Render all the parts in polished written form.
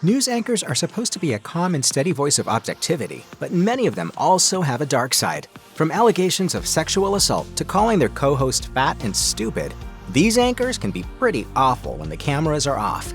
News anchors are supposed to be a calm and steady voice of objectivity, but many of them also have a dark side. From allegations of sexual assault to calling their co-host fat and stupid, these anchors can be pretty awful when the cameras are off.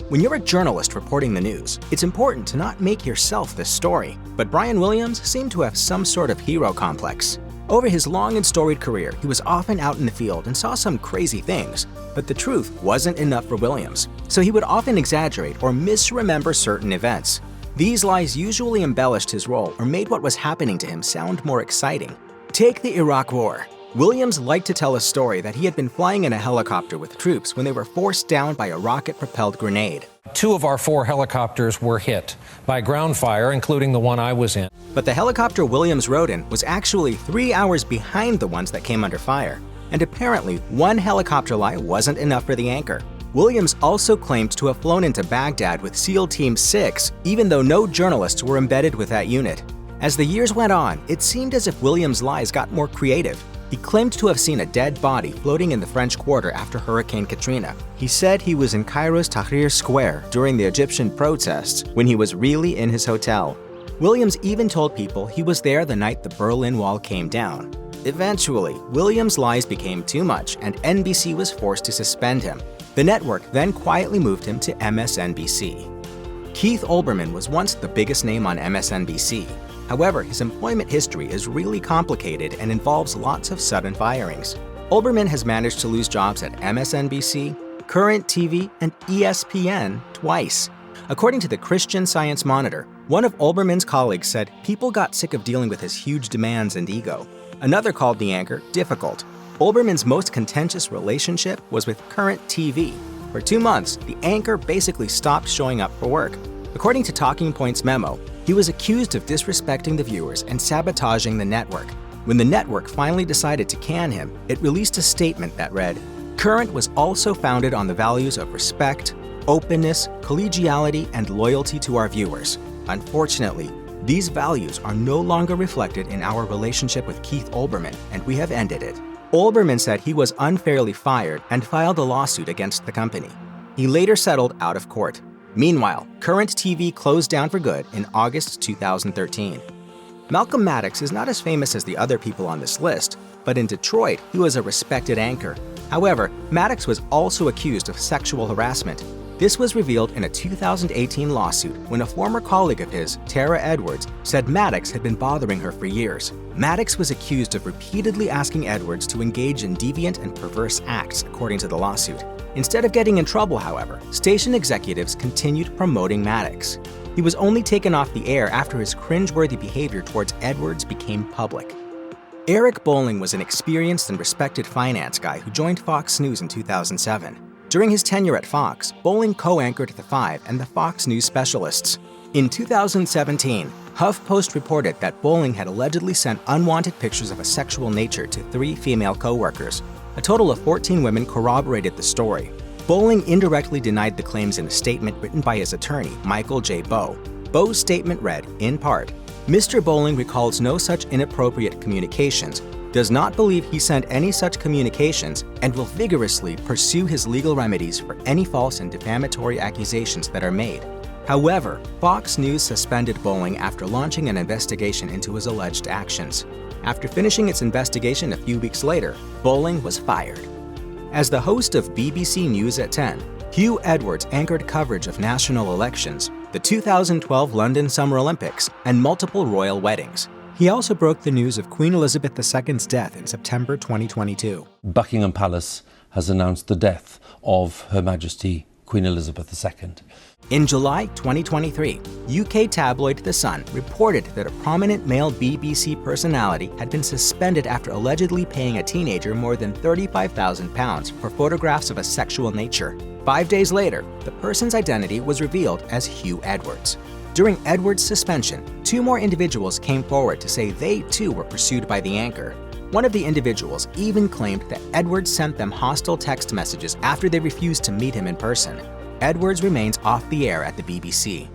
When you're a journalist reporting the news, it's important to not make yourself the story, but Brian Williams seemed to have some sort of hero complex. Over his long and storied career, he was often out in the field and saw some crazy things, but the truth wasn't enough for Williams, so he would often exaggerate or misremember certain events. These lies usually embellished his role or made what was happening to him sound more exciting. Take the Iraq War. Williams liked to tell a story that he had been flying in a helicopter with troops when they were forced down by a rocket-propelled grenade. 2 of our 4 helicopters were hit by ground fire, including the one I was in. But the helicopter Williams rode in was actually 3 hours behind the ones that came under fire. And apparently, one helicopter lie wasn't enough for the anchor. Williams also claimed to have flown into Baghdad with SEAL Team 6, even though no journalists were embedded with that unit. As the years went on, it seemed as if Williams' lies got more creative. He claimed to have seen a dead body floating in the French Quarter after Hurricane Katrina. He said he was in Cairo's Tahrir Square during the Egyptian protests when he was really in his hotel. Williams even told people he was there the night the Berlin Wall came down. Eventually, Williams' lies became too much and NBC was forced to suspend him. The network then quietly moved him to MSNBC. Keith Olbermann was once the biggest name on MSNBC. However, his employment history is really complicated and involves lots of sudden firings. Olbermann has managed to lose jobs at MSNBC, Current TV, and ESPN twice. According to the Christian Science Monitor, one of Olbermann's colleagues said people got sick of dealing with his huge demands and ego. Another called the anchor difficult. Olbermann's most contentious relationship was with Current TV. For 2 months, the anchor basically stopped showing up for work. According to Talking Point's memo, he was accused of disrespecting the viewers and sabotaging the network. When the network finally decided to can him, it released a statement that read, "Current was also founded on the values of respect, openness, collegiality, and loyalty to our viewers. Unfortunately, these values are no longer reflected in our relationship with Keith Olbermann, and we have ended it." Olbermann said he was unfairly fired and filed a lawsuit against the company. He later settled out of court. Meanwhile, Current TV closed down for good in August 2013. Malcom Maddox is not as famous as the other people on this list, but in Detroit, he was a respected anchor. However, Maddox was also accused of sexual harassment. This was revealed in a 2018 lawsuit when a former colleague of his, Huw Edwards, said Maddox had been bothering her for years. Maddox was accused of repeatedly asking Edwards to engage in deviant and perverse acts, according to the lawsuit. Instead of getting in trouble, however, station executives continued promoting Maddox. He was only taken off the air after his cringeworthy behavior towards Edwards became public. Eric Bolling was an experienced and respected finance guy who joined Fox News in 2007. During his tenure at Fox, Bolling co-anchored The Five and the Fox News Specialists. In 2017, HuffPost reported that Bolling had allegedly sent unwanted pictures of a sexual nature to 3 female co-workers. A total of 14 women corroborated the story. Bolling indirectly denied the claims in a statement written by his attorney, Michael J. Bowe. Bowe's statement read, in part, "Mr. Bolling recalls no such inappropriate communications, does not believe he sent any such communications, and will vigorously pursue his legal remedies for any false and defamatory accusations that are made." However, Fox News suspended Bolling after launching an investigation into his alleged actions. After finishing its investigation a few weeks later, Bolling was fired. As the host of BBC News at 10, Huw Edwards anchored coverage of national elections, the 2012 London Summer Olympics, and multiple royal weddings. He also broke the news of Queen Elizabeth II's death in September 2022. Buckingham Palace has announced the death of Her Majesty Queen Elizabeth II. In July 2023, UK tabloid The Sun reported that a prominent male BBC personality had been suspended after allegedly paying a teenager more than £35,000 for photographs of a sexual nature. 5 days later, the person's identity was revealed as Huw Edwards. During Edwards' suspension, 2 more individuals came forward to say they too were pursued by the anchor. One of the individuals even claimed that Edwards sent them hostile text messages after they refused to meet him in person. Edwards remains off the air at the BBC.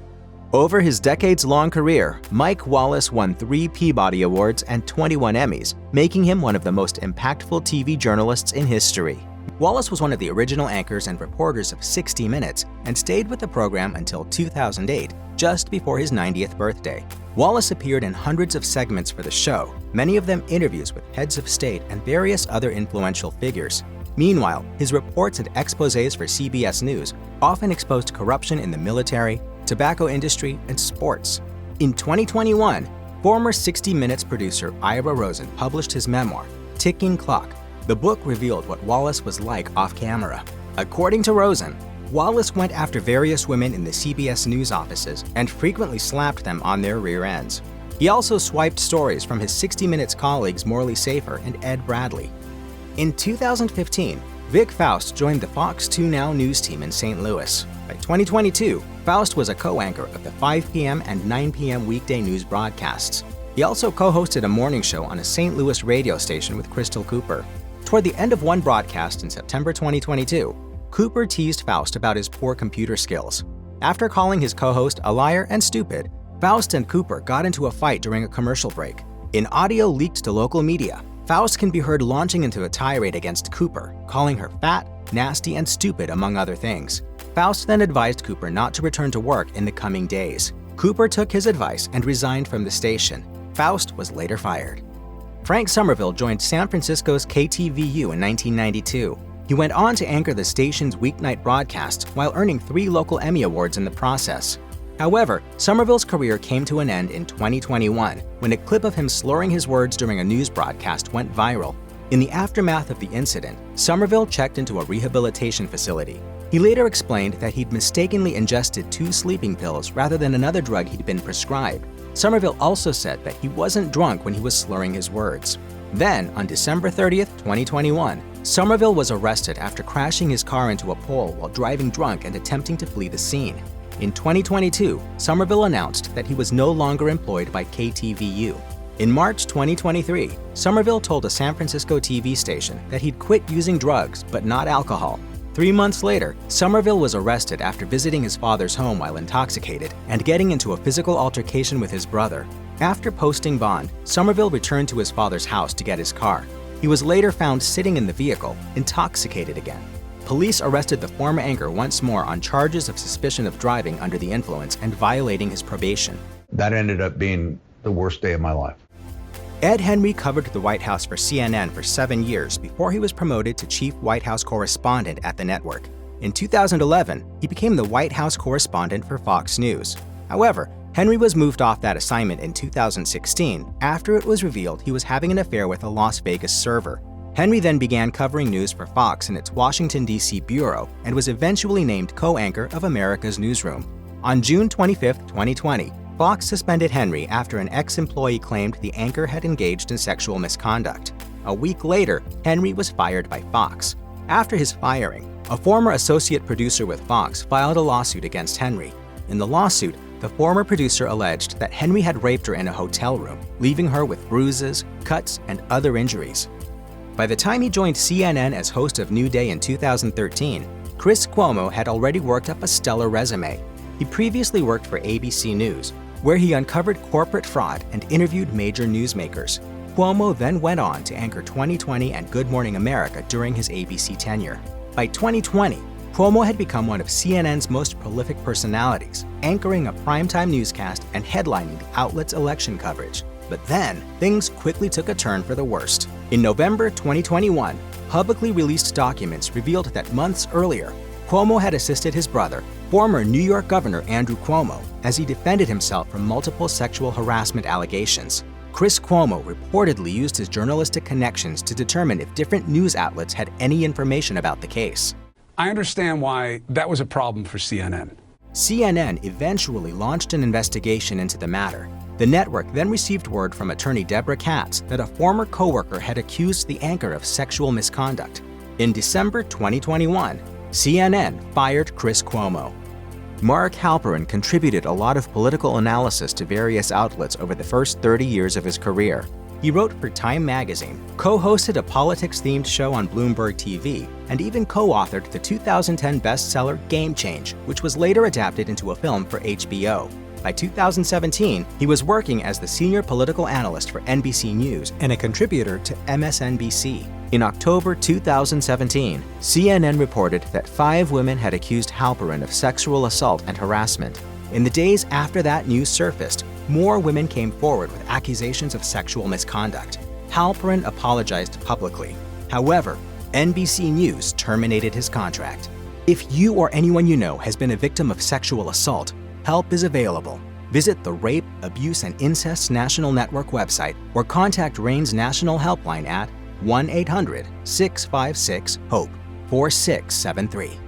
Over his decades-long career, Mike Wallace won 3 Peabody Awards and 21 Emmys, making him one of the most impactful TV journalists in history. Wallace was one of the original anchors and reporters of 60 Minutes and stayed with the program until 2008, just before his 90th birthday. Wallace appeared in hundreds of segments for the show, many of them interviews with heads of state and various other influential figures. Meanwhile, his reports and exposés for CBS News often exposed corruption in the military, tobacco industry, and sports. In 2021, former 60 Minutes producer Ira Rosen published his memoir, Ticking Clock. The book revealed what Wallace was like off-camera. According to Rosen, Wallace went after various women in the CBS News offices and frequently slapped them on their rear ends. He also swiped stories from his 60 Minutes colleagues Morley Safer and Ed Bradley. In 2015, Vic Faust joined the Fox 2 Now news team in St. Louis. By 2022, Faust was a co-anchor of the 5 p.m. and 9 p.m. weekday news broadcasts. He also co-hosted a morning show on a St. Louis radio station with Crystal Cooper. Toward the end of one broadcast in September 2022, Cooper teased Faust about his poor computer skills. After calling his co-host a liar and stupid, Faust and Cooper got into a fight during a commercial break. In audio leaked to local media, Faust can be heard launching into a tirade against Cooper, calling her fat, nasty, and stupid, among other things. Faust then advised Cooper not to return to work in the coming days. Cooper took his advice and resigned from the station. Faust was later fired. Frank Somerville joined San Francisco's KTVU in 1992. He went on to anchor the station's weeknight broadcasts while earning 3 local Emmy Awards in the process. However, Somerville's career came to an end in 2021 when a clip of him slurring his words during a news broadcast went viral. In the aftermath of the incident, Somerville checked into a rehabilitation facility. He later explained that he'd mistakenly ingested 2 sleeping pills rather than another drug he'd been prescribed. Somerville also said that he wasn't drunk when he was slurring his words. Then, on December 30th, 2021, Somerville was arrested after crashing his car into a pole while driving drunk and attempting to flee the scene. In 2022, Somerville announced that he was no longer employed by KTVU. In March 2023, Somerville told a San Francisco TV station that he'd quit using drugs but not alcohol. 3 months later, Somerville was arrested after visiting his father's home while intoxicated and getting into a physical altercation with his brother. After posting bond, Somerville returned to his father's house to get his car. He was later found sitting in the vehicle, intoxicated again. Police arrested the former anchor once more on charges of suspicion of driving under the influence and violating his probation. That ended up being the worst day of my life. Ed Henry covered the White House for CNN for 7 years before he was promoted to chief White House correspondent at the network. In 2011, he became the White House correspondent for Fox News. However, Henry was moved off that assignment in 2016 after it was revealed he was having an affair with a Las Vegas server. Henry then began covering news for Fox in its Washington, D.C. bureau and was eventually named co-anchor of America's Newsroom. On June 25, 2020, Fox suspended Henry after an ex-employee claimed the anchor had engaged in sexual misconduct. A week later, Henry was fired by Fox. After his firing, a former associate producer with Fox filed a lawsuit against Henry. In the lawsuit, the former producer alleged that Henry had raped her in a hotel room, leaving her with bruises, cuts, and other injuries. By the time he joined CNN as host of New Day in 2013, Chris Cuomo had already worked up a stellar resume. He previously worked for ABC News, where he uncovered corporate fraud and interviewed major newsmakers. Cuomo then went on to anchor 2020 and Good Morning America during his ABC tenure. By 2020, Cuomo had become one of CNN's most prolific personalities, anchoring a primetime newscast and headlining the outlet's election coverage. But then, things quickly took a turn for the worst. In November 2021, publicly released documents revealed that months earlier, Cuomo had assisted his brother, former New York Governor Andrew Cuomo, as he defended himself from multiple sexual harassment allegations. Chris Cuomo reportedly used his journalistic connections to determine if different news outlets had any information about the case. I understand why that was a problem for CNN. CNN eventually launched an investigation into the matter. The network then received word from attorney Deborah Katz that a former coworker had accused the anchor of sexual misconduct. In December 2021, CNN fired Chris Cuomo. Mark Halperin contributed a lot of political analysis to various outlets over the first 30 years of his career. He wrote for Time magazine, co-hosted a politics-themed show on Bloomberg TV, and even co-authored the 2010 bestseller Game Change, which was later adapted into a film for HBO. By 2017, he was working as the senior political analyst for NBC News and a contributor to MSNBC. In October 2017, CNN reported that 5 women had accused Halperin of sexual assault and harassment. In the days after that news surfaced, more women came forward with accusations of sexual misconduct. Halperin apologized publicly. However, NBC News terminated his contract. If you or anyone you know has been a victim of sexual assault, help is available. Visit the Rape, Abuse, and Incest National Network website or contact RAIN's National Helpline at 1-800-656-HOPE 4673.